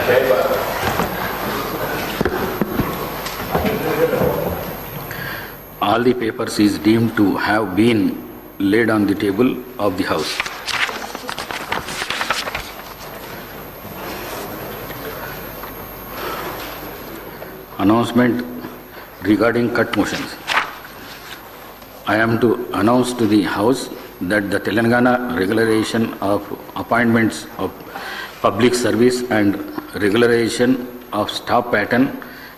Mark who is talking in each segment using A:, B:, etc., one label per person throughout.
A: All the papers is deemed to have been laid on the table of the House. Announcement regarding cut motions. I am to announce to the House that the Telangana Regularization of Appointments of Public Service and Regularization of Staff Pattern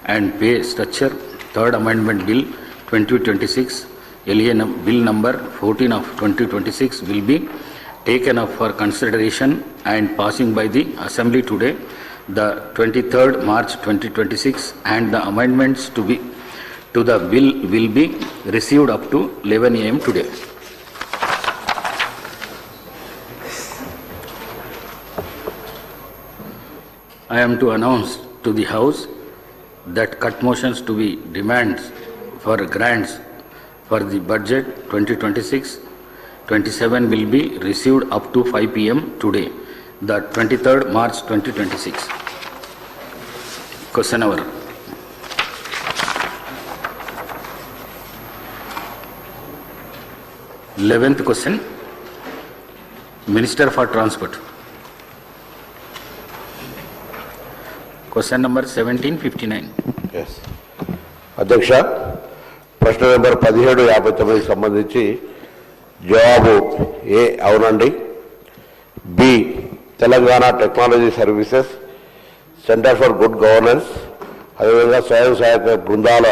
A: and Pay Structure, Third Amendment Bill 2026, LA Bill number 14 of 2026 will be taken up for consideration and passing by the Assembly today, the 23rd March 2026, and the amendments to the bill will be received up to 11 a.m. today. I am to announce to the House that cut motions to be demands for grants for the budget 2026-27 will be received up to 5 p.m. today, the 23rd March 2026. Question hour. Eleventh question. Minister for Transport. Question number 1759.
B: Yes. అధ్యక్ష, ప్రశ్న number 1759 సంబంధించి జవాబు A అవునండి, B Telangana technology services, center for good governance, అదేవిధంగా స్వయం సహాయక బృందాల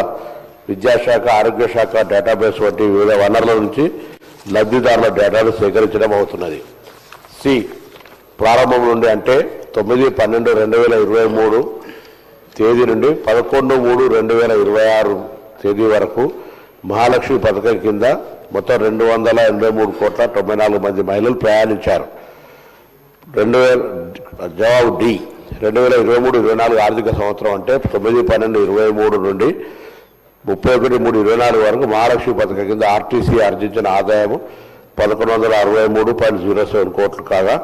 B: విద్యాశాఖ, ఆరోగ్య శాఖ డేటాబేస్ వంటి వివిధ వనరుల నుంచి లబ్ధిదారుల డేటాను సేకరించడం అవుతున్నది. సి ప్రారంభం నుండి అంటే 9/12/2023 తేదీ నుండి 11/3/2026 తేదీ వరకు మహాలక్ష్మి పథకం కింద మొత్తం 283,94 మంది మహిళలు ప్రయాణించారు. జవాబు డి 2023-24 ఆర్థిక సంవత్సరం అంటే 9/12/23 నుండి 31/3/24 వరకు మహాలక్ష్మి పథకం కింద ఆర్టీసీ ఆర్జించిన ఆదాయం 1163.07 కోట్లు కాగా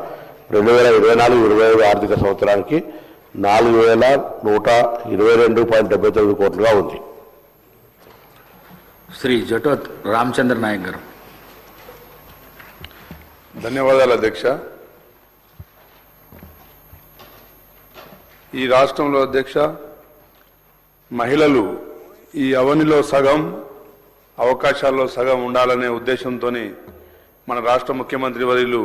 B: 2024-25 ఆర్థిక సంవత్సరానికి 4,122.79 కోట్లుగా ఉంది.
A: శ్రీ జటోత్ రామచంద్ర నాయక్ గారు.
C: ధన్యవాదాలు అధ్యక్ష. ఈ రాష్ట్రంలో అధ్యక్ష మహిళలు ఈ అవనిలో సగం అవకాశాల్లో సగం ఉండాలనే ఉద్దేశంతో మన రాష్ట్ర ముఖ్యమంత్రి వర్యులు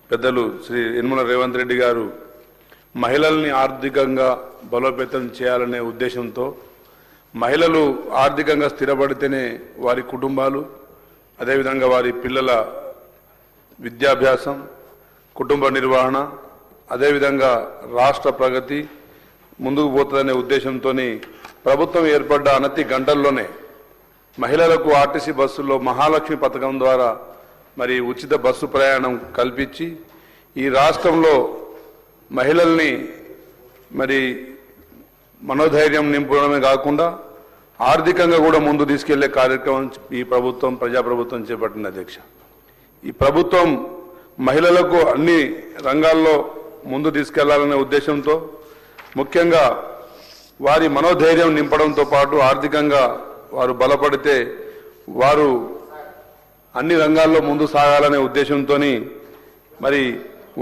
C: పెద్దలు శ్రీ యనమల రేవంత్ రెడ్డి గారు మహిళల్ని ఆర్థికంగా బలోపేతం చేయాలనే ఉద్దేశంతో మహిళలు ఆర్థికంగా స్థిరపడితేనే వారి కుటుంబాలు, అదేవిధంగా వారి పిల్లల విద్యాభ్యాసం, కుటుంబ నిర్వహణ, అదేవిధంగా రాష్ట్ర ప్రగతి ముందుకు పోతుందనే ఉద్దేశంతో ప్రభుత్వం ఏర్పడ్డ అనతి గంటల్లోనే మహిళలకు ఆర్టీసీ బస్సుల్లో మహాలక్ష్మి పథకం ద్వారా మరి ఉచిత బస్సు ప్రయాణం కల్పించి ఈ రాష్ట్రంలో మహిళల్ని మరి మనోధైర్యం నింపడమే కాకుండా ఆర్థికంగా కూడా ముందు తీసుకెళ్లే కార్యక్రమం ఈ ప్రభుత్వం ప్రజాప్రభుత్వం చేపట్టింది అధ్యక్ష. ఈ ప్రభుత్వం మహిళలకు అన్ని రంగాల్లో ముందు తీసుకెళ్లాలనే ఉద్దేశంతో ముఖ్యంగా వారి మనోధైర్యం నింపడంతో పాటు ఆర్థికంగా వారు బలపడితే వారు అన్ని రంగాల్లో ముందు సాగాలనే ఉద్దేశంతో మరి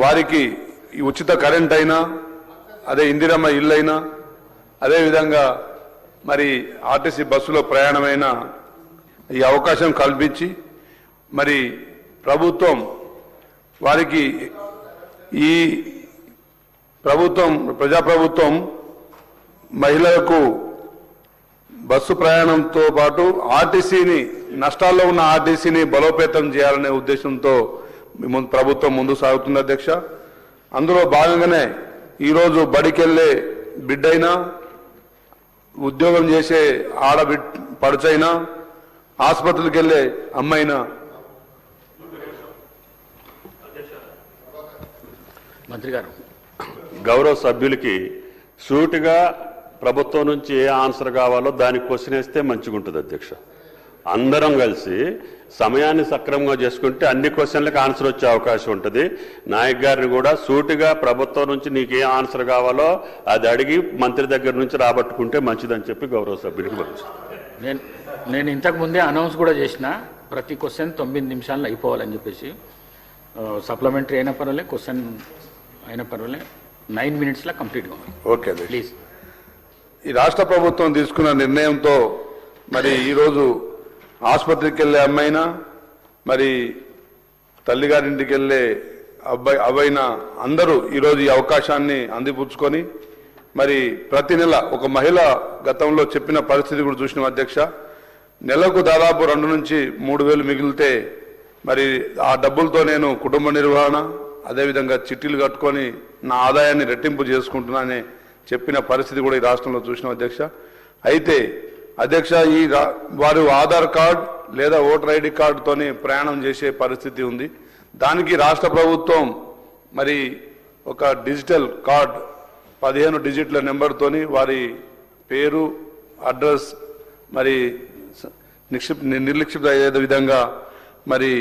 C: వారికి ఈ ఉచిత కరెంట్ అయినా, అదే ఇందిరమ్మ ఇల్లు అయినా, అదేవిధంగా మరి ఆర్టీసీ బస్సులో ప్రయాణమైన ఈ అవకాశం కల్పించి మరి ప్రభుత్వం వారికి ఈ ప్రభుత్వం ప్రజాప్రభుత్వం మహిళలకు బస్సు ప్రయాణంతో పాటు ఆర్టీసీని నష్టాల్లో ఉన్న ఆర్టీసీని బలోపేతం చేయాలనే ఉద్దేశంతో ప్రభుత్వం ముందు సాగుతుంది అధ్యక్ష. అందులో భాగంగానే ఈరోజు బడికెళ్లే బిడ్డైనా, ఉద్యోగం చేసే పడుచైనా, ఆసుపత్రికి వెళ్లే అమ్మైనా
A: మంత్రి గారు
D: గౌరవ సభ్యులకి సూటిగా ప్రభుత్వం నుంచి ఏ ఆన్సర్ కావాలో దానికి క్వశ్చన్ వేస్తే మంచిగా ఉంటుంది అధ్యక్ష. అందరం కలిసి సమయాన్ని సక్రమంగా చేసుకుంటే అన్ని క్వశ్చన్లకు ఆన్సర్ వచ్చే అవకాశం ఉంటుంది. నాయక్ గారిని కూడా సూటిగా ప్రభుత్వం నుంచి నీకు ఏ ఆన్సర్ కావాలో అది అడిగి మంత్రి దగ్గర నుంచి రాబట్టుకుంటే మంచిదని చెప్పి గౌరవ సభ్యుడికి పంపిస్తాను.
A: నేను ఇంతకు ముందే అనౌన్స్ కూడా చేసిన, ప్రతి క్వశ్చన్ 9 నిమిషాల్లో అయిపోవాలని చెప్పేసి. సప్లిమెంటరీ అయినా పర్వాలేదు, క్వశ్చన్ అయినా పర్వాలేదు, 9 మినిట్స్లో కంప్లీట్ కావాలి.
C: Okay
A: please.
C: ఈ రాష్ట్ర ప్రభుత్వం తీసుకున్న నిర్ణయంతో మరి ఈరోజు ఆసుపత్రికి వెళ్ళే అమ్మాయినా మరి తల్లిగారింటికి వెళ్ళే అబ్బాయినా అందరూ ఈరోజు ఈ అవకాశాన్ని అందిపుచ్చుకొని మరి ప్రతి నెల ఒక మహిళ గతంలో చెప్పిన పరిస్థితి కూడా చూసిన అధ్యక్ష, నెలకు దాదాపు 2 నుంచి 3 వేలు మిగిలితే మరి ఆ డబ్బులతో నేను కుటుంబ నిర్వహణ అదేవిధంగా చిట్టీలు కట్టుకొని నా ఆదాయాన్ని రెట్టింపు చేసుకుంటున్నానని చెప్పిన పరిస్థితి కూడా ఈ రాష్ట్రంలో చూసిన అధ్యక్ష. అయితే అధ్యక్ష, వారు ఆధార్ కార్డ్ లేదా ఓటర్ ఐడి కార్డుతోనే ప్రయాణం చేసే పరిస్థితి ఉంది. దానికి రాష్ట్ర ప్రభుత్వం మరి ఒక డిజిటల్ కార్డ్ 15 డిజిట్ల నెంబర్తోని వారి పేరు, అడ్రస్ మరి నిర్లిప్త అయ్యే విధంగా మరి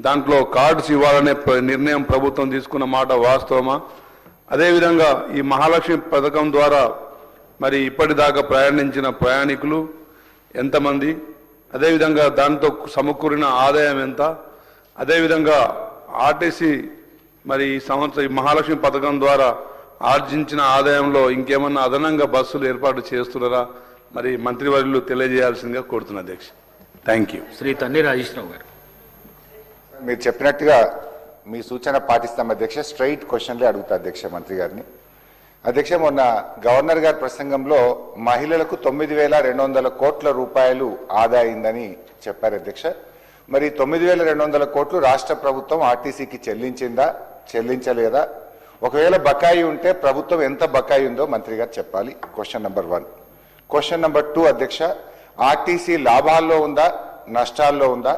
C: దాంట్లో కార్డ్స్ ఇవ్వాలనే నిర్ణయం ప్రభుత్వం తీసుకున్న మాట వాస్తవమా? అదేవిధంగా ఈ మహాలక్ష్మి పథకం ద్వారా మరి ఇప్పటిదాకా ప్రయాణించిన ప్రయాణికులు ఎంతమంది, అదేవిధంగా దాంతో సమకూరిన ఆదాయం ఎంత, అదేవిధంగా ఆర్టీసీ మరి ఈ సంవత్సరం ఈ మహాలక్ష్మి పథకం ద్వారా ఆర్జించిన ఆదాయంలో ఇంకేమన్నా అదనంగా బస్సులు ఏర్పాటు చేస్తున్నారా మరి మంత్రివర్యులు తెలియజేయాల్సిందిగా కోరుతున్నా అధ్యక్ష. Thank you.
A: శ్రీ తన్ని రాజేశ్వరరావు గారు.
E: మీరు చెప్పినట్టుగా మీ సూచన పాటిస్తాం అధ్యక్ష. స్ట్రైట్ క్వశ్చన్లే అడుగుతా అధ్యక్ష మంత్రి గారిని. అధ్యక్ష, మొన్న గవర్నర్ గారి ప్రసంగంలో మహిళలకు 9,200 కోట్ల రూపాయలు ఆదా అయిందని చెప్పారు అధ్యక్ష. మరి 9,200 కోట్లు రాష్ట్ర ప్రభుత్వం ఆర్టీసీకి చెల్లించిందా, చెల్లించలేదా? ఒకవేళ బకాయి ఉంటే ప్రభుత్వం ఎంత బకాయి ఉందో మంత్రి గారు చెప్పాలి. Question number 1. క్వశ్చన్ నెంబర్ 2 అధ్యక్ష, ఆర్టీసీ లాభాల్లో ఉందా, నష్టాల్లో ఉందా?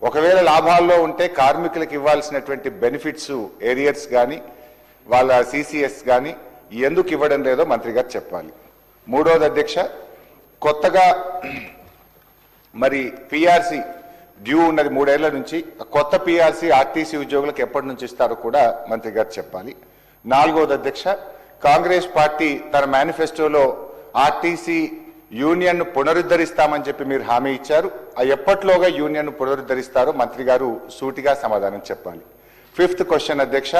E: ఒకవేళ లాభాల్లో ఉంటే కార్మికులకు ఇవ్వాల్సినటువంటి బెనిఫిట్స్, ఏరియర్స్ కానీ వాళ్ళ సిసిఎస్ కానీ ఎందుకు ఇవ్వడం లేదో మంత్రి గారు చెప్పాలి. 3వది అధ్యక్ష, కొత్తగా మరి పిఆర్సీ డ్యూ ఉన్నది 3 ఏళ్ల నుంచి. కొత్త పిఆర్సీ ఆర్టీసీ ఉద్యోగులకు ఎప్పటి నుంచి ఇస్తారో కూడా మంత్రి గారు చెప్పాలి. 4వది అధ్యక్ష, కాంగ్రెస్ పార్టీ తన మేనిఫెస్టోలో ఆర్టీసీ యూనియన్ పునరుద్ధరిస్తామని చెప్పి మీరు హామీ ఇచ్చారు. ఎప్పట్లోగా యూనియన్ పునరుద్ధరిస్తారో మంత్రి గారు సూటిగా సమాధానం చెప్పాలి. 5th క్వశ్చన్ అధ్యక్ష,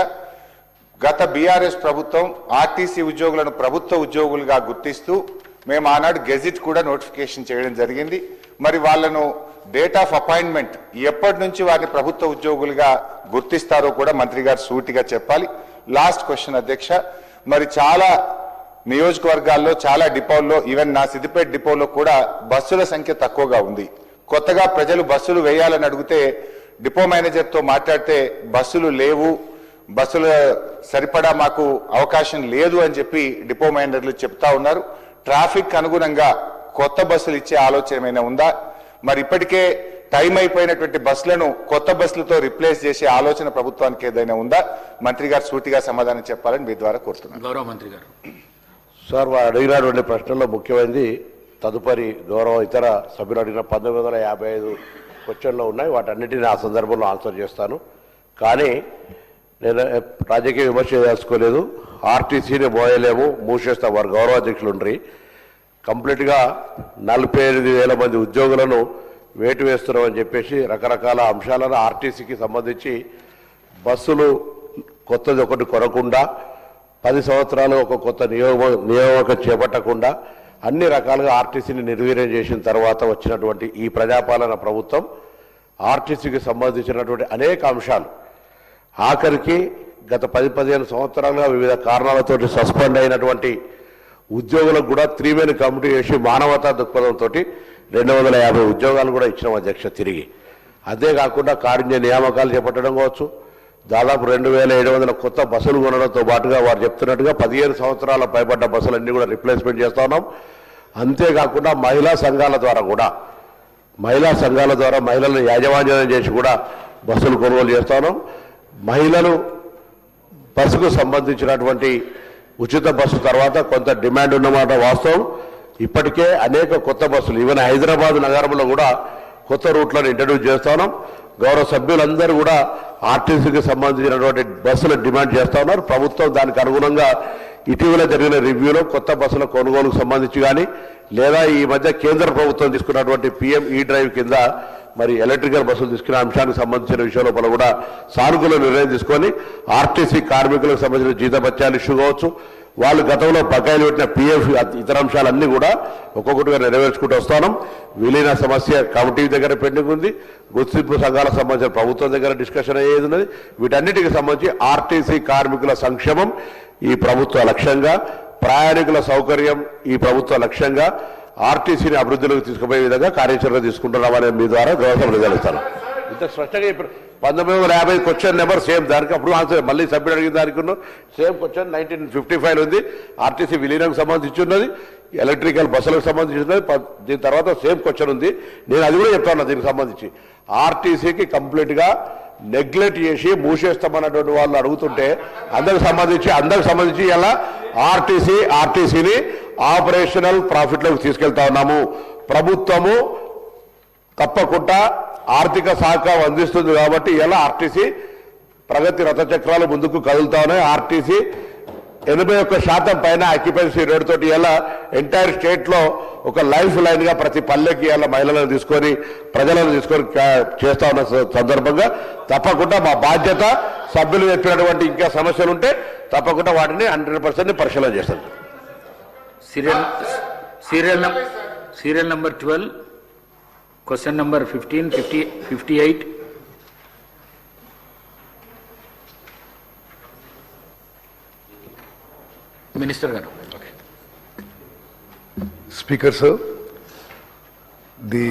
E: గత బీఆర్ఎస్ ప్రభుత్వం ఆర్టీసీ ఉద్యోగులను ప్రభుత్వ ఉద్యోగులుగా గుర్తిస్తూ మేము ఆనాడు గెజిట్ కూడా నోటిఫికేషన్ చేయడం జరిగింది. మరి వాళ్ళను డేట్ ఆఫ్ అపాయింట్మెంట్ ఎప్పటి నుంచి వారిని ప్రభుత్వ ఉద్యోగులుగా గుర్తిస్తారో కూడా మంత్రి గారు సూటిగా చెప్పాలి. లాస్ట్ క్వశ్చన్ అధ్యక్ష, మరి చాలా నియోజకవర్గాల్లో చాలా డిపోల్లో, ఈవెన్ నా సిద్దిపేట డిపోలో కూడా బస్సుల సంఖ్య తక్కువగా ఉంది. కొత్తగా ప్రజలు బస్సులు వేయాలని అడిగితే డిపో మేనేజర్తో మాట్లాడితే బస్సులు లేవు, బస్సులు సరిపడా మాకు అవకాశం లేదు అని చెప్పి డిపో మేనేజర్లు చెప్తా ఉన్నారు. ట్రాఫిక్ అనుగుణంగా కొత్త బస్సులు ఇచ్చే ఆలోచన ఏమైనా ఉందా? మరి ఇప్పటికే టైం అయిపోయినటువంటి బస్సులను కొత్త బస్సులతో రిప్లేస్ చేసే ఆలోచన ప్రభుత్వానికి ఏదైనా ఉందా? మంత్రి గారు సూటిగా సమాధానం చెప్పాలని మీ ద్వారా కోరుతున్నాను.
A: గౌరవ మంత్రి గారు.
B: సార్, వారు అడిగినటువంటి ప్రశ్నల్లో ముఖ్యమైనది తదుపరి గౌరవ ఇతర సభ్యులు అడిగిన 1955 క్వశ్చన్లు ఉన్నాయి. వాటన్నిటిని ఆ సందర్భంలో ఆన్సర్ చేస్తాను. కానీ నేను రాజకీయ విమర్శ చేసుకోలేదు. ఆర్టీసీని మోయలేము, మూసేస్తాం. వారు గౌరవ అధ్యక్షులు ఉండ్రి. కంప్లీట్గా 48,000 మంది ఉద్యోగులను వేటు వేస్తున్నామని చెప్పేసి రకరకాల అంశాలను ఆర్టీసీకి సంబంధించి బస్సులు కొత్తది ఒకటి కొనకుండా 10 సంవత్సరాలు ఒక కొత్త నియామకం చేపట్టకుండా అన్ని రకాలుగా ఆర్టీసీని నిర్వీర్యం చేసిన తర్వాత వచ్చినటువంటి ఈ ప్రజాపాలన ప్రభుత్వం ఆర్టీసీకి సంబంధించినటువంటి అనేక అంశాలు, ఆఖరికి గత 10-15 సంవత్సరాలుగా వివిధ కారణాలతో సస్పెండ్ అయినటువంటి ఉద్యోగులకు కూడా 3-man కమిటీ వేసి మానవతా దృక్పథంతో 250 ఉద్యోగాలు కూడా ఇచ్చిన అధ్యక్ష తిరిగి. అంతేకాకుండా కారుణ్య నియామకాలు చేపట్టడం కావచ్చు, దాదాపు 2,700 కొత్త బస్సులు కొనడంతో పాటుగా వారు చెప్తున్నట్టుగా 15 సంవత్సరాల పైబడ్డ బస్సులన్నీ కూడా రిప్లేస్మెంట్ చేస్తా ఉన్నాం. అంతేకాకుండా మహిళా సంఘాల ద్వారా మహిళలను యాజమాన్యం చేసి కూడా బస్సులు కొనుగోలు చేస్తా ఉన్నాం. మహిళలు బస్సుకు సంబంధించినటువంటి ఉచిత బస్సు తర్వాత కొంత డిమాండ్ ఉన్నమాట వాస్తవం. ఇప్పటికే అనేక కొత్త బస్సులు ఈవెన్ హైదరాబాద్ నగరంలో కూడా కొత్త రూట్లను ఇంట్రడ్యూస్ చేస్తా ఉన్నాం. గౌరవ సభ్యులందరూ కూడా ఆర్టీసీకి సంబంధించినటువంటి బస్సులు డిమాండ్ చేస్తా ఉన్నారు. ప్రభుత్వం దానికి అనుగుణంగా ఇటీవల జరిగిన రివ్యూలో కొత్త బస్సుల కొనుగోలుకు సంబంధించి కానీ లేదా ఈ మధ్య కేంద్ర ప్రభుత్వం తీసుకున్నటువంటి PM E-డ్రైవ్ కింద మరి ఎలక్ట్రికల్ బస్సులు తీసుకునే అంశానికి సంబంధించిన విషయం లోపల కూడా సానుకూల నిర్ణయం తీసుకొని ఆర్టీసీ కార్మికులకు సంబంధించిన జీతభత్యాలు ఇష్యూ కావచ్చు, వాళ్ళు గతంలో బకాయిలు పెట్టిన PF ఇతర అంశాలన్నీ కూడా ఒక్కొక్కటిగా నెరవేర్చుకుంటూ వస్తాం. విలీన సమస్య కమిటీ దగ్గర పెండింగ్ ఉంది. గుర్తింపు సంఘాలకు సంబంధించిన ప్రభుత్వం దగ్గర డిస్కషన్ అయ్యేది ఉన్నది. వీటన్నిటికి సంబంధించి ఆర్టీసీ కార్మికుల సంక్షేమం ఈ ప్రభుత్వ లక్ష్యంగా, ప్రయాణికుల సౌకర్యం ఈ ప్రభుత్వ లక్ష్యంగా, ఆర్టీసీని అభివృద్ధిలోకి తీసుకుపోయే విధంగా కార్యాచరణ తీసుకుంటున్నామని మీ ద్వారా గౌరవం నిలదలుస్తాను. ఇంత స్పష్టంగా 1950 క్వశ్చన్ నెంబర్ సేమ్ దానికి అప్పుడు ఆన్సర్ మళ్ళీ సభ్యుడు అడిగిన దానికి సేమ్ క్వశ్చన్ 1955 ఉంది. ఆర్టీసీ విలీనంకు సంబంధించి ఉన్నది, ఎలక్ట్రికల్ బస్సులకు సంబంధించి ఉన్నది. దీని తర్వాత సేమ్ క్వశ్చన్ ఉంది. నేను అది కూడా చెప్తాను. దీనికి సంబంధించి ఆర్టీసీకి కంప్లీట్గా నెగ్లెక్ట్ చేసి మూసేస్తామన్నటువంటి వాళ్ళు అడుగుతుంటే అందరికి సంబంధించి ఇలా ఆర్టీసీని ఆపరేషనల్ ప్రాఫిట్లోకి తీసుకెళ్తా ఉన్నాము. ప్రభుత్వము తప్పకుండా ఆర్థిక సహకారం అందిస్తుంది కాబట్టి ఇలా ఆర్టీసీ ప్రగతి రథచక్రాలు ముందుకు కదులుతా ఉన్నాయి. ఆర్టీసీ 81% పైన ఆక్యుపెన్సీ రేట్ తోటి ఇలా ఎంటైర్ స్టేట్ లో ఒక లైఫ్ లైన్ గా ప్రతి పల్లెకి ఇలా మహిళలను తీసుకొని ప్రజలను తీసుకొని చేస్తా ఉన్న సందర్భంగా తప్పకుండా మా బాధ్యత సభ్యులు చెప్పినటువంటి ఇంకా సమస్యలు ఉంటే తప్పకుండా వాటిని 100% పరిశీలన చేస్తాం.
A: Serial number 12, question number 15, 58. Minister Garu. Okay.
F: Speaker sir, the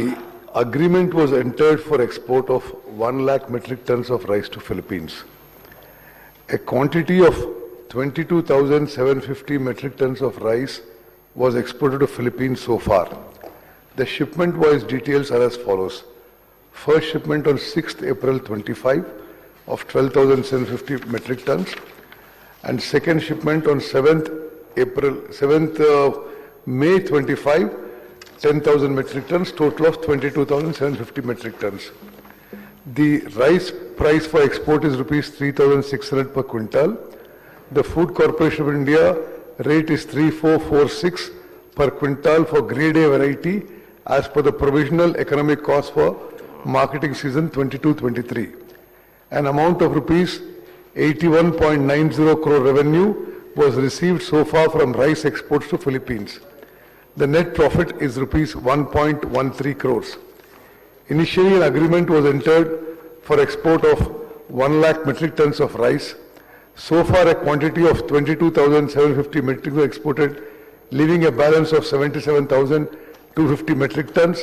F: agreement was entered for export of 1 lakh metric tons of rice to Philippines. A quantity of 22,750 metric tons of rice was exported to Philippines so far. The shipment-wise details are as follows. First shipment on 6th April 25 of 12,750 metric tons. And second shipment on 7th May 25, 10,000 metric tons, total of 22,750 metric tons. The rice price for export is rupees 3,600 per quintal. The Food Corporation of India rate is 3,446 per quintal for grade A variety as per the provisional economic cost for marketing season 22-23. An amount of rupees 81.90 crore revenue was received so far from rice exports to Philippines. The net profit is rupees 1.13 crores. Initially, an agreement was entered for export of 1 lakh metric tons of rice. So far, a quantity of 22,750 metric tons exported, leaving a balance of 77,250 metric tons.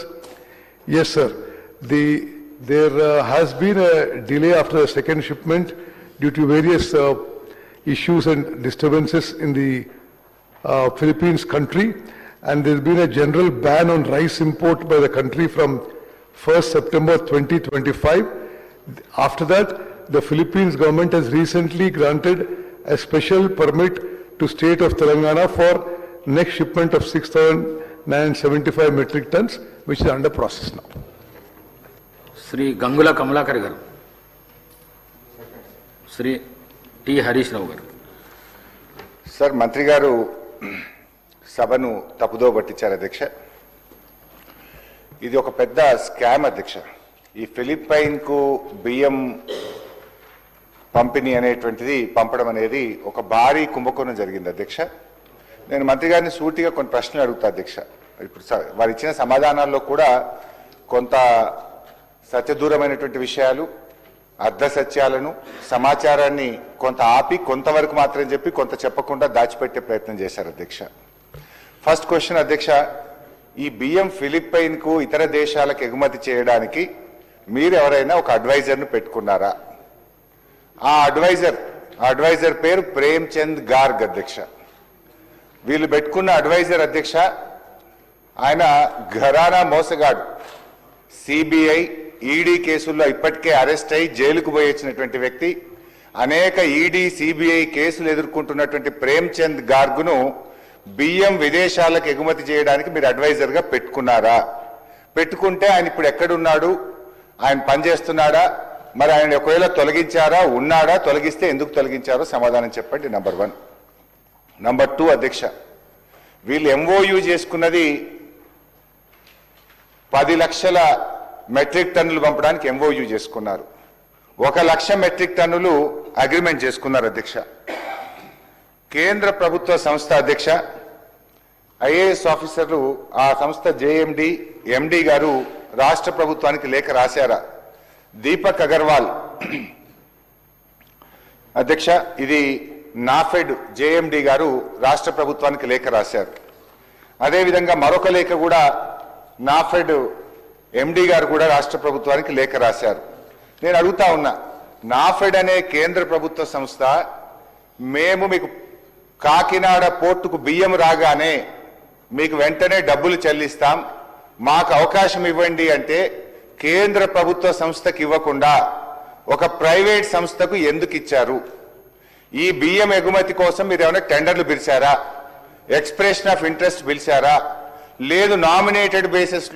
F: Yes, sir. There has been a delay after the second shipment due to various issues and disturbances in the Philippines country, and there's been a general ban on rice import by the country from 1st September 2025. After that, the Philippines government has recently granted a special permit to state of Telangana for next shipment of 6,975 metric tons, which is under process now.
A: Sri Gangula Kamalakar Garu. Sri T. Harish Rao Garu.
E: Sir మంత్రి గారు సభను తప్పుదో పట్టించారు అధ్యక్ష. ఇది ఒక పెద్ద scam అధ్యక్ష. ఈ ఫిలిప్పైన్కు బియ్యం పంపిణీ అనేటువంటిది పంపడం అనేది ఒక భారీ కుంభకోణం జరిగింది అధ్యక్ష. నేను మంత్రి గారిని సూటిగా కొన్ని ప్రశ్నలు అడుగుతా అధ్యక్ష. ఇప్పుడు వారు ఇచ్చిన సమాధానాల్లో కూడా కొంత సత్యదూరమైనటువంటి విషయాలు, అర్ధ సత్యాలను, సమాచారాన్ని కొంత ఆపి కొంతవరకు మాత్రం చెప్పి కొంత చెప్పకుండా దాచిపెట్టే ప్రయత్నం చేశారు అధ్యక్ష. ఫస్ట్ క్వశ్చన్ అధ్యక్ష, ఈ బియ్యం ఫిలిప్పైన్కు ఇతర దేశాలకు ఎగుమతి చేయడానికి మీరు ఎవరైనా ఒక అడ్వైజర్ను పెట్టుకున్నారా? ఆ అడ్వైజర్ పేరు ప్రేమ్ చంద్ గార్గ్ అధ్యక్ష. వీళ్ళు పెట్టుకున్న అడ్వైజర్ అధ్యక్ష, ఆయన ఘరానా మోసగాడు. సిబిఐ ఈడీ కేసుల్లో ఇప్పటికే అరెస్ట్ అయి జైలుకు పోయి వచ్చినటువంటి వ్యక్తి. అనేక ఈడీ సిబిఐ కేసులు ఎదుర్కొంటున్నటువంటి ప్రేమ్ చంద్ గార్గ్ను బియ్యం విదేశాలకు ఎగుమతి చేయడానికి మీరు అడ్వైజర్గా పెట్టుకున్నారా? పెట్టుకుంటే ఆయన ఇప్పుడు ఎక్కడున్నాడు, ఆయన పనిచేస్తున్నాడా, మరి ఆయన ఒకవేళ తొలగించారా, ఉన్నాడా, తొలగిస్తే ఎందుకు తొలగించారో సమాధానం చెప్పండి. నంబర్ 1. నంబర్ 2 అధ్యక్ష, వీళ్ళు ఎంఓయూ చేసుకున్నది 10 లక్షల మెట్రిక్ టన్నులు పంపడానికి ఎంఓయూ చేసుకున్నారు. 1 లక్ష మెట్రిక్ టన్నులు అగ్రిమెంట్ చేసుకున్నారు అధ్యక్ష. కేంద్ర ప్రభుత్వ సంస్థ అధ్యక్ష, ఐఏఎస్ ఆఫీసర్లు ఆ సంస్థ జేఎండి ఎండి గారు రాష్ట్ర ప్రభుత్వానికి లేఖ రాశారా? దీపక్ అగర్వాల్ అధ్యక్ష, ఇది నాఫెడ్ జేఎండి గారు రాష్ట్ర ప్రభుత్వానికి లేఖ రాశారు. అదేవిధంగా మరొక లేఖ కూడా నాఫెడ్ ఎండి గారు కూడా రాష్ట్ర ప్రభుత్వానికి లేఖ రాశారు. నేను అడుగుతా ఉన్నా, నాఫెడ్ అనే కేంద్ర ప్రభుత్వ సంస్థ మేము మీకు కాకినాడ పోర్టుకు బియ్యం రాగానే మీకు వెంటనే డబ్బులు చెల్లిస్తాం, మాకు అవకాశం ఇవ్వండి అంటే కేంద్ర ప్రభుత్వ సంస్థకి ఇవ్వకుండా ఒక ప్రైవేట్ సంస్థకు ఎందుకు ఇచ్చారు? ఈ బియ్యం ఎగుమతి కోసం మీరు ఏమైనా టెండర్లు పిలిచారా? ఎక్స్ప్రెషన్ ఆఫ్ ఇంట్రెస్ట్ పిలిచారా? లేదు నామినేటెడ్ బేసిస్